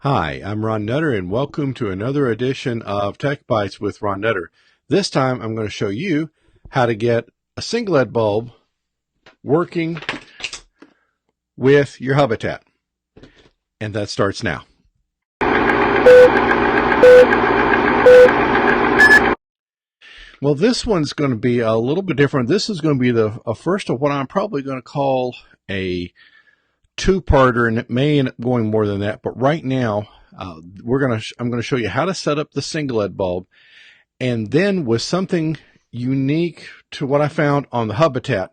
Hi, I'm Ron Nutter, and welcome to another edition of Tech Bites with Ron Nutter. This time, I'm going to show you how to get a Sengled bulb working with your Hubitat. And that starts now. Well, this one's going to be a little bit different. This is going to be the first of what I'm probably going to call a two-parter, and it may end up going more than that. But right now, I'm going to show you how to set up the Sengled bulb, and then with something unique to what I found on the Hubitat.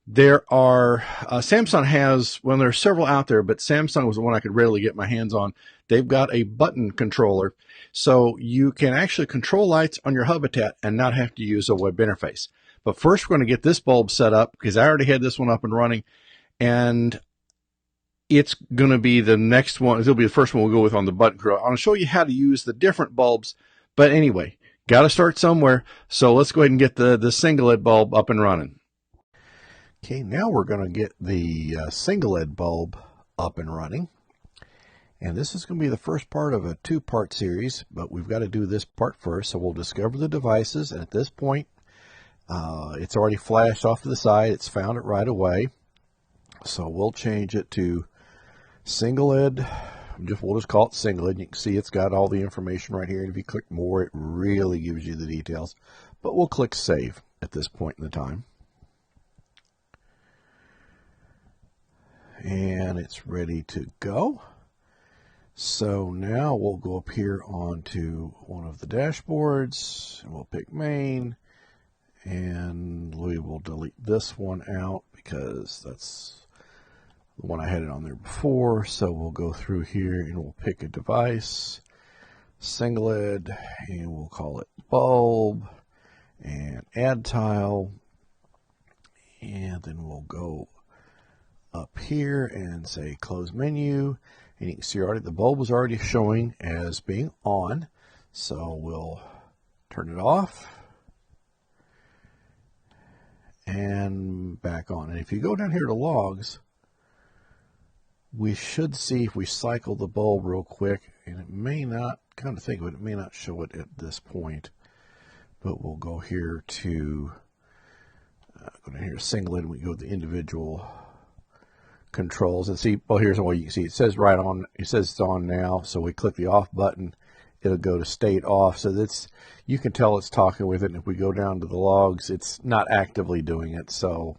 There are Samsung has, well, there are several out there, but Samsung was the one I could readily get my hands on. They've got a button controller, so you can actually control lights on your Hubitat and not have to use a web interface. But first, we're going to get this bulb set up because I already had this one up and running, and it's going to be the next one. It'll be the first one we'll go with on the button control. I'll show you how to use the different bulbs. But anyway, got to start somewhere. So let's go ahead and get the Sengled bulb up and running. Okay, now we're going to get the Sengled bulb up and running. And this is going to be the first part of a two-part series, but we've got to do this part first. So we'll discover the devices. And at this point, it's already flashed off to the side. It's found it right away. So we'll change it to Sengled. We'll just call it Sengled. You can see it's got all the information right here. And if you click more, it really gives you the details. But we'll click Save at this point in the time. And it's ready to go. So now we'll go up here onto one of the dashboards. And we'll pick Main. And we will delete this one out because that's the one I had it on there before. So we'll go through here and we'll pick a device, Sengled, and we'll call it bulb, and add tile, and then we'll go up here and say close menu, and you can see already the bulb was already showing as being on. So we'll turn it off and back on. And if you go down here to logs, we should see if we cycle the bulb real quick, and it may not, come to think of it, it may not show it at this point, but we'll go here to, go down here to Sengled, and we go to the individual controls and see, well, here's what you can see. It says right on, it says it's on now, so we click the off button, it'll go to state off, so that's, you can tell it's talking with it, and if we go down to the logs, it's not actively doing it, so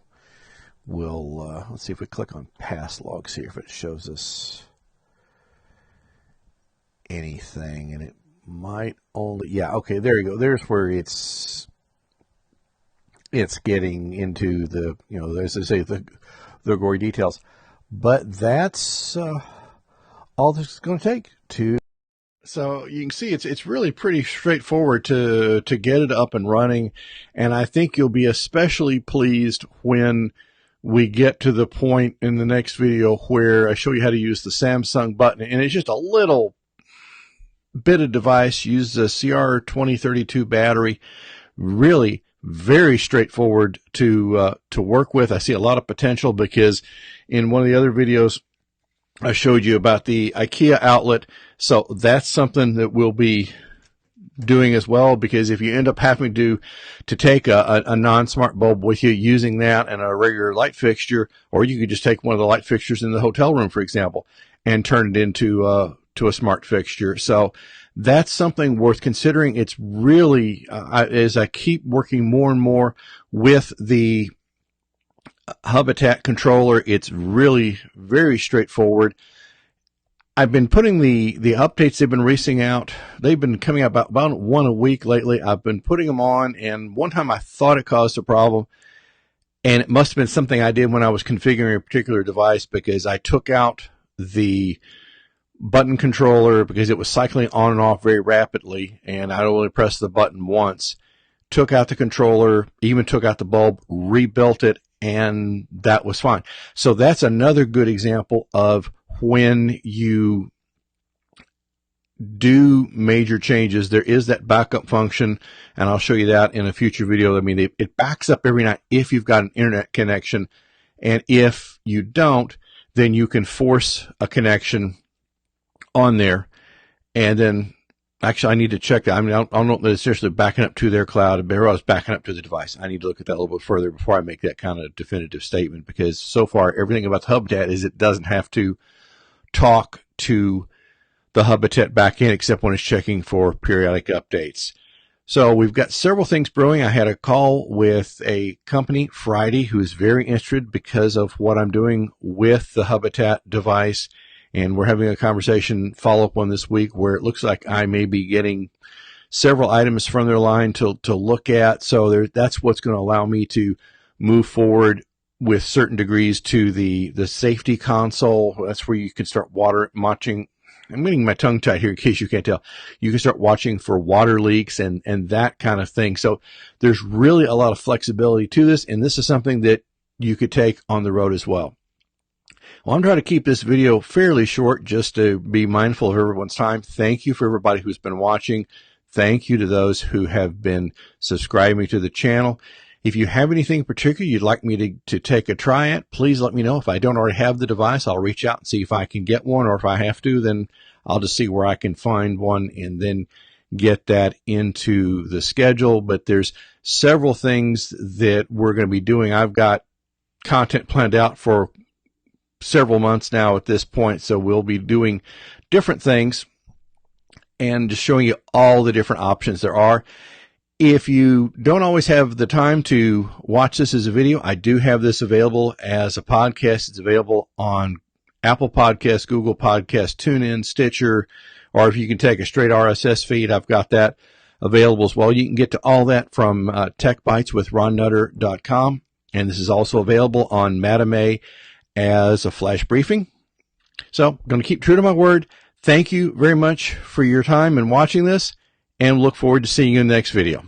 we'll, let's see if we click on past logs here, if it shows us anything, and it might only, yeah, okay, there you go. There's where it's getting into the, you know, as I say, the gory details. But that's all this is going to take to. So you can see it's really pretty straightforward to get it up and running, and I think you'll be especially pleased when we get to the point in the next video where I show you how to use the Samsung button, and it's just a little bit of device. Use the CR2032 battery. Really very straightforward to work with. I see a lot of potential because in one of the other videos I showed you about the IKEA outlet. So that's something that we'll be doing as well, because if you end up having to take a non-smart bulb with you, using that and a regular light fixture, or you could just take one of the light fixtures in the hotel room, for example, and turn it into to a smart fixture. So that's something worth considering. It's really, as I keep working more and more with the Hubitat controller, it's really very straightforward. I've been putting the updates they've been releasing out. They've been coming out about one a week lately. I've been putting them on, and one time I thought it caused a problem, and it must have been something I did when I was configuring a particular device, because I took out the button controller because it was cycling on and off very rapidly, and I only pressed the button once. Took out the controller, even took out the bulb, rebuilt it, and that was fine. So that's another good example of when you do major changes, there is that backup function, and I'll show you that in a future video. I mean, it backs up every night if you've got an internet connection, and if you don't, then you can force a connection on there And then, actually, I need to check that. I mean, I don't know that it's seriously backing up to their cloud, but it's backing up to the device. I need to look at that a little bit further before I make that kind of definitive statement, because so far, everything about the Hubitat is it doesn't have to talk to the Hubitat backend except when it's checking for periodic updates. So we've got several things brewing. I had a call with a company Friday who's very interested because of what I'm doing with the Hubitat device. And we're having a conversation follow-up on this week where it looks like I may be getting several items from their line to look at. So that's what's going to allow me to move forward with certain degrees to the safety console. That's where you can start watching. I'm getting my tongue tied here in case you can't tell. You can start watching for water leaks and that kind of thing. So there's really a lot of flexibility to this, and this is something that you could take on the road as well. Well, I'm trying to keep this video fairly short just to be mindful of everyone's time. Thank you for everybody who's been watching. Thank you to those who have been subscribing to the channel. If you have anything in particular you'd like me to take a try at, please let me know. If I don't already have the device, I'll reach out and see if I can get one, or if I have to, then I'll just see where I can find one and then get that into the schedule. But there's several things that we're going to be doing. I've got content planned out for several months now at this point, so we'll be doing different things and just showing you all the different options there are. If you don't always have the time to watch this as a video, I do have this available as a podcast. It's available on Apple Podcasts, Google Podcasts, TuneIn, Stitcher, or if you can take a straight RSS feed, I've got that available as well. You can get to all that from techbyteswithronnutter.com, and this is also available on Matame as a flash briefing. So I'm going to keep true to my word. Thank you very much for your time and watching this, and look forward to seeing you in the next video.